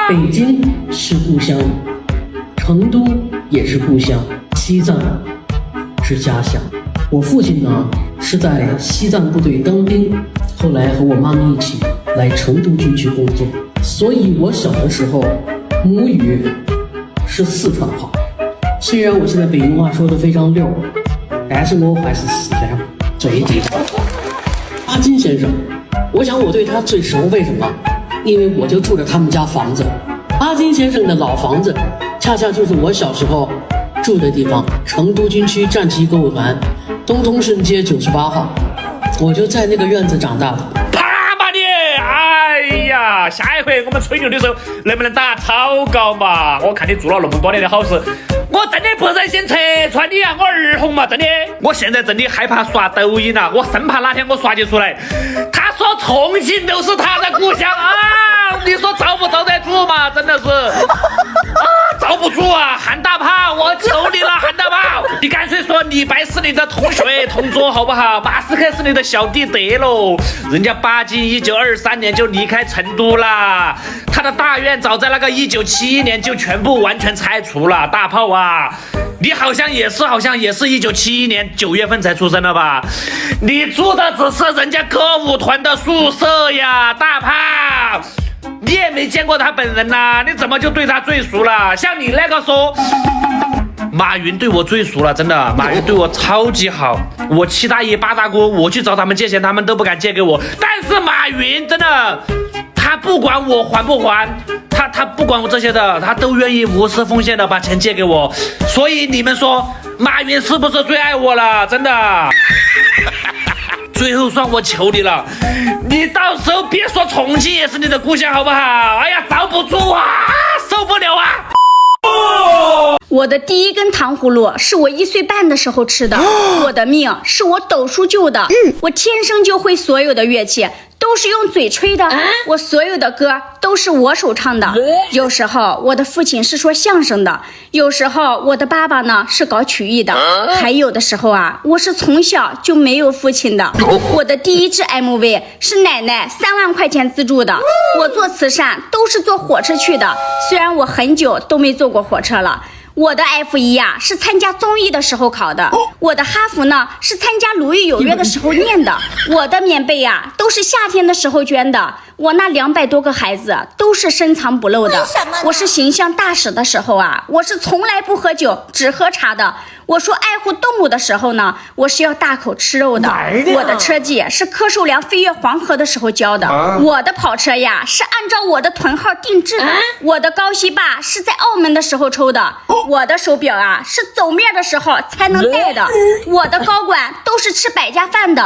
北京是故乡，成都也是故乡，西藏是家乡。我父亲呢是在西藏部队当兵，后来和我妈妈一起来成都军区工作，所以我小的时候母语是四川话。虽然我现在北京话说的非常溜，但是我还是四川话最地道。阿金先生，我想我对他最熟，为什么？因为我就住着他们家房子。阿金先生的老房子恰恰就是我小时候住的地方，成都军区战旗歌舞团东通顺街98号，我就在那个院子长大的。啪吧你！哎呀，下一回我们吹牛的时候能不能打草稿嘛？我看你做了那么多年的好事，我真的不忍心拆穿你啊！我儿红嘛，真的，我现在真的害怕刷抖音了，我生怕哪天我刷起出来，他说重庆都是他的故乡啊！你说遭不遭得住嘛？真的是啊，遭不住啊！韩大炮，我求你了，韩大炮，你干脆说李白是你的同学同桌好不好？马斯克是你的小弟得喽，人家巴金1923年就离开成都啦，他的大院早在那个1971年就全部完全拆除了。大炮啊，你好像也是1971年9月份才出生的吧？你住的只是人家歌舞团的宿舍呀，大炮。你也没见过他本人呐，你怎么就对他最熟了？像你那个说，马云对我最熟了，真的，马云对我超级好。我7大爷8大姑，我去找他们借钱，他们都不敢借给我。但是马云真的，他不管我还不还，他不管我这些的，他都愿意无私奉献的把钱借给我。所以你们说，马云是不是最爱我了？真的。最后算我求你了，你到时候别说重庆也是你的故乡好不好？哎呀，遭不住啊，受不了啊！我的第一根糖葫芦是我1岁半的时候吃的，我的命是我斗叔救的，我天生就会所有的乐器，都是用嘴吹的，我所有的歌都是我手唱的。有时候我的父亲是说相声的，有时候我的爸爸呢是搞曲艺的，还有的时候啊，我是从小就没有父亲的。我的第一支 MV 是奶奶3万块钱资助的，我做慈善都是坐火车去的，虽然我很久都没坐过火车了。我的 F1呀是参加综艺的时候考的，我的哈佛呢是参加鲁豫有约的时候念的，我的棉被呀都是夏天的时候捐的，我那200多个孩子都是深藏不露的。我是形象大使的时候啊，我是从来不喝酒，只喝茶的。我说爱护动物的时候呢，我是要大口吃肉的。我的车技是柯受良飞越黄河的时候教的，我的跑车呀是按照我的臀号定制的，我的高息霸是在澳门的时候抽的，我的手表啊是走面的时候才能戴的，我的高管都是吃百家饭的，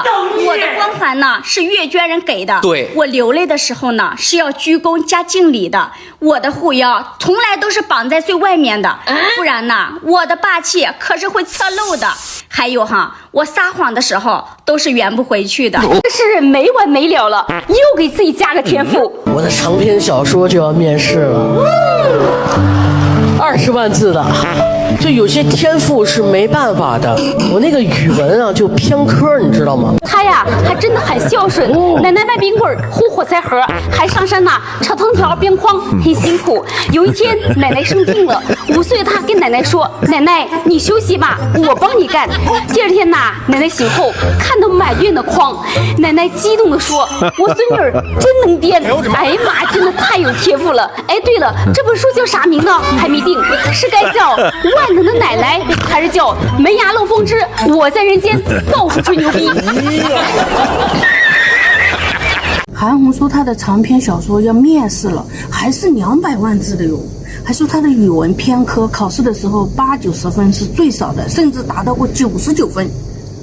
我的光环呢是阅捐人给的，对，我流泪的时候呢是要鞠躬加敬礼的，我的护腰从来都是绑在最外面的，不然呢我的霸气可是会侧漏的。还有哈，我撒谎的时候都是圆不回去的。这是没完没了了，又给自己加个天赋。我的长篇小说就要面世了，20万字的，就有些天赋是没办法的。我那个语文啊就偏科，你知道吗？他呀还真的很孝顺，奶奶卖冰棍糊火柴盒，还上山呐炒藤条编筐，很辛苦。有一天奶奶生病了，5岁的他跟奶奶说：“奶奶你休息吧，我帮你干。”第2天呐，奶奶醒后看到满院的筐，奶奶激动地说：“我孙女儿真能编！哎呀妈，真的太有天赋了！哎，对了，这本书叫啥名呢？还没定，是该叫万能的奶奶，还是叫门牙漏风之我在人间到处吹牛逼？”韩红说她的长篇小说要面世了，还是200万字的哟。还说她的语文偏科，考试的时候80、90分是最少的，甚至达到过99分，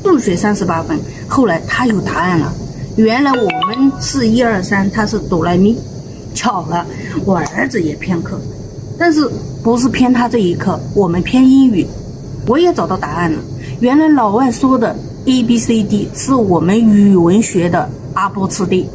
数学38分。后来她有答案了，原来我们是1、2、3，她是哆来咪。巧了，我儿子也偏科，但是不是偏他这一科，我们偏英语。我也找到答案了，原来老外说的 ABCD 是我们语文学的阿波次第。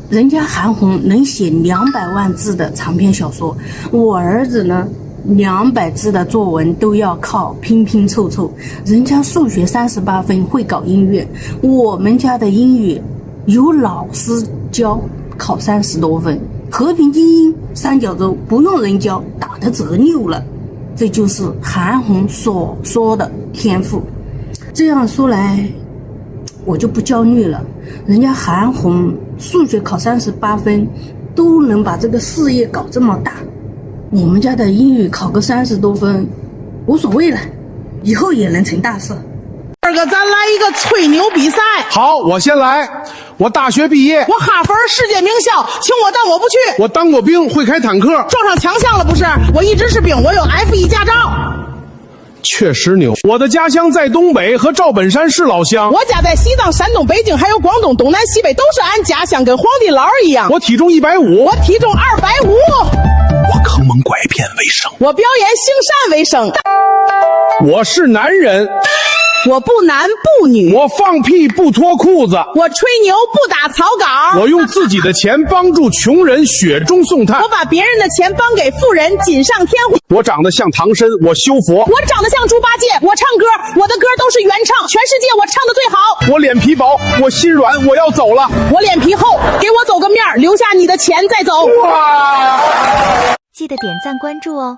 人家韩红能写200万字的长篇小说，我儿子呢200字的作文都要靠拼拼凑凑。人家数学38分，会搞音乐，我们家的英语有老师教，考30多分。和平精英，三角洲不用人教，打得折溜了。这就是韩红所说的天赋。这样说来，我就不焦虑了。人家韩红数学考38分，都能把这个事业搞这么大，我们家的英语考个30多分，无所谓了，以后也能成大事。二哥，咱来一个吹牛比赛。好，我先来。我大学毕业，我哈佛世界名校，请我但我不去。我当过兵，会开坦克，撞上强项了不是？我一直是兵，我有 F1 驾照。确实牛。我的家乡在东北，和赵本山是老乡。我家在西藏、山东、北京，还有广东，东南西北都是俺家乡，跟皇帝姥一样。我体重150，我体重250。我坑蒙拐骗为生，我表演行善为生。我是男人，我不男不女，我放屁不脱裤子，我吹牛不打草稿，我用自己的钱帮助穷人雪中送炭，我把别人的钱帮给富人锦上添花。我长得像唐僧，我修佛，我长得像猪八戒，我唱歌，我的歌都是原唱，全世界我唱的最好。我脸皮薄，我心软，我要走了。我脸皮厚，给我走个面，留下你的钱再走。哇！记得点赞关注哦。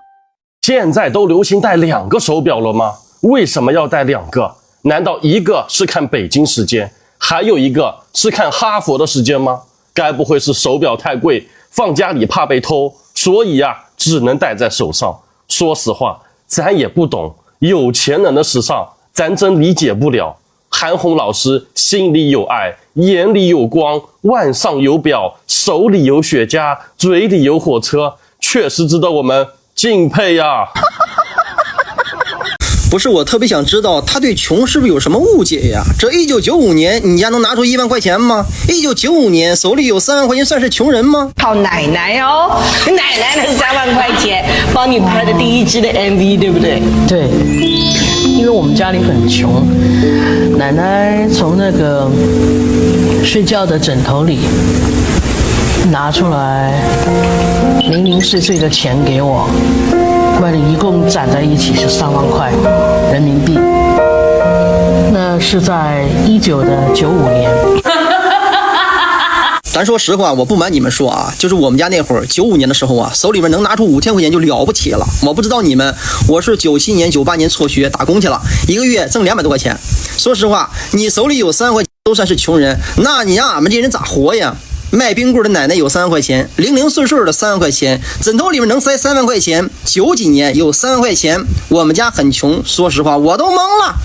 现在都流行戴2个手表了吗？为什么要戴2个？难道一个是看北京时间，还有一个是看哈佛的时间吗？该不会是手表太贵，放家里怕被偷，所以只能戴在手上。说实话，咱也不懂，有钱人的时尚，咱真理解不了。韩红老师心里有爱，眼里有光，腕上有表，手里有雪茄，嘴里有火车，确实值得我们敬佩呀。不是，我特别想知道他对穷是不是有什么误解呀？这1995年你家能拿出1万块钱吗？1995年手里有3万块钱算是穷人吗？靠奶奶哦，奶奶那3万块钱帮你拍的第1支的 MV， 对不对？对，因为我们家里很穷，奶奶从那个睡觉的枕头里拿出来零零碎碎的钱给我，为了一共攒在一起是3万块人民币。那是在1995年。咱说实话，我不瞒你们说啊，就是我们家那会儿95年的时候啊，手里面能拿出5000块钱就了不起了。我不知道你们，我是97年、98年辍学打工去了，1个月挣200多块钱。说实话，你手里有3万块钱都算是穷人，那你让俺们这人咋活呀？卖冰棍的奶奶有3万块钱，零零碎碎的3万块钱，枕头里面能塞3万块钱。90几年有3万块钱，我们家很穷，说实话我都懵了。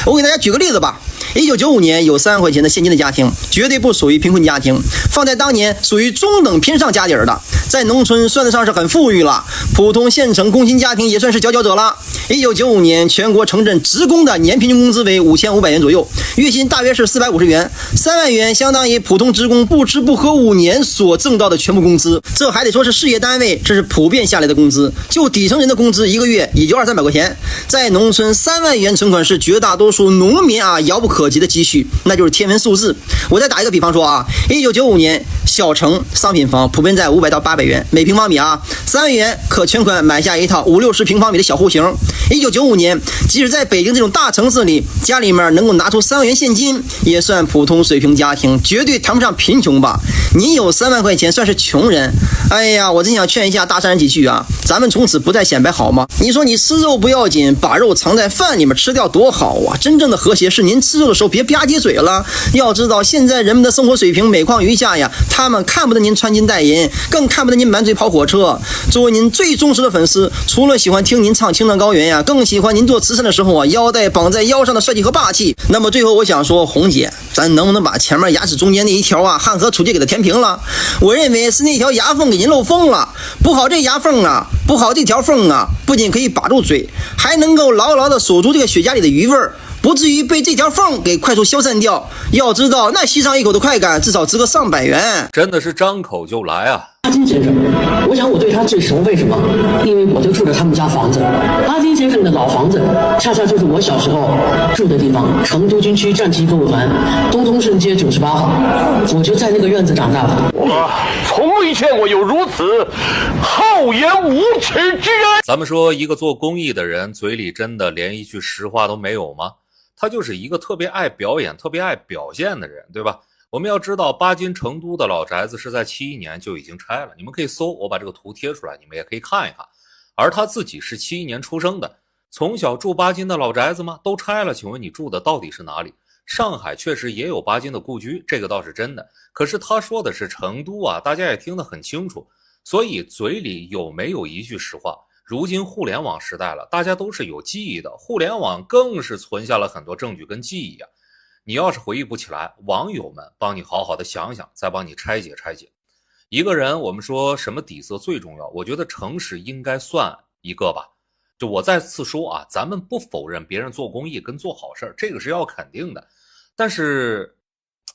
我给大家举个例子吧。1995年有3万块钱的现金的家庭，绝对不属于贫困家庭，放在当年属于中等偏上家底儿的，在农村算得上是很富裕了，普通县城工薪家庭也算是佼佼者了。1995年全国城镇职工的年平均工资为5500元左右，月薪大约是450元，3万元相当于普通职工不吃不喝5年所挣到的全部工资。这还得说是事业单位，这是普遍下来的工资，就底层人的工资1个月也就200-300块钱。在农村3万元存款是绝大多数农民遥不可及的积蓄，那就是天文数字。我再打一个比方说1995年小城商品房普遍在500到800元每平方米3万元可全款买下一套50-60平方米的小户型。1995年即使在北京这种大城市里，家里面能够拿出3万元现金，也算普通水平家庭，绝对谈不上贫穷吧。你有3万块钱算是穷人。哎呀，我真想劝一下大山人几句咱们从此不再显摆好吗？你说你吃肉不要紧，把肉藏在饭里面吃掉多好啊！真正的和谐是您吃肉的时候别吧唧嘴了。要知道现在人们的生活水平每况愈下呀，他们看不得您穿金戴银，更看不得您满嘴跑火车。作为您最忠实的粉丝，除了喜欢听您唱青藏高原更喜欢您做慈善的时候腰带绑在腰上的帅气和霸气。那么最后我想说，红姐，咱能不能把前面牙齿中间那一条汉和楚界给它填平了？我认为是那条牙缝给您漏风了，补好这牙缝补好这条缝不仅可以把住嘴，还能够牢牢的锁住这个雪茄里的余味儿，不至于被这条缝给快速消散掉。要知道那吸上一口的快感至少值个上百元，真的是张口就来啊。阿金先生，我想我对他最熟，为什么？因为我就住着他们家房子。阿金先生的老房子恰恰就是我小时候住的地方，成都军区战旗购物团东通顺街98号，我就在那个院子长大的。我从未见过有如此厚颜无耻之人。咱们说一个做公益的人嘴里真的连一句实话都没有吗？他就是一个特别爱表演特别爱表现的人，对吧？我们要知道，巴金成都的老宅子是在71年就已经拆了，你们可以搜，我把这个图贴出来，你们也可以看一看。而他自己是71年出生的，从小住巴金的老宅子吗？都拆了，请问你住的到底是哪里？上海确实也有巴金的故居，这个倒是真的。可是他说的是成都啊，大家也听得很清楚。所以嘴里有没有一句实话？如今互联网时代了，大家都是有记忆的，互联网更是存下了很多证据跟记忆啊。你要是回忆不起来，网友们帮你好好的想想，再帮你拆解拆解。一个人我们说什么底色最重要？我觉得诚实应该算一个吧。就我再次说啊，咱们不否认别人做公益跟做好事，这个是要肯定的。但是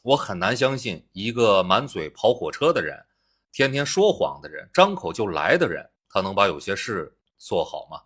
我很难相信一个满嘴跑火车的人，天天说谎的人，张口就来的人，他能把有些事做好吗？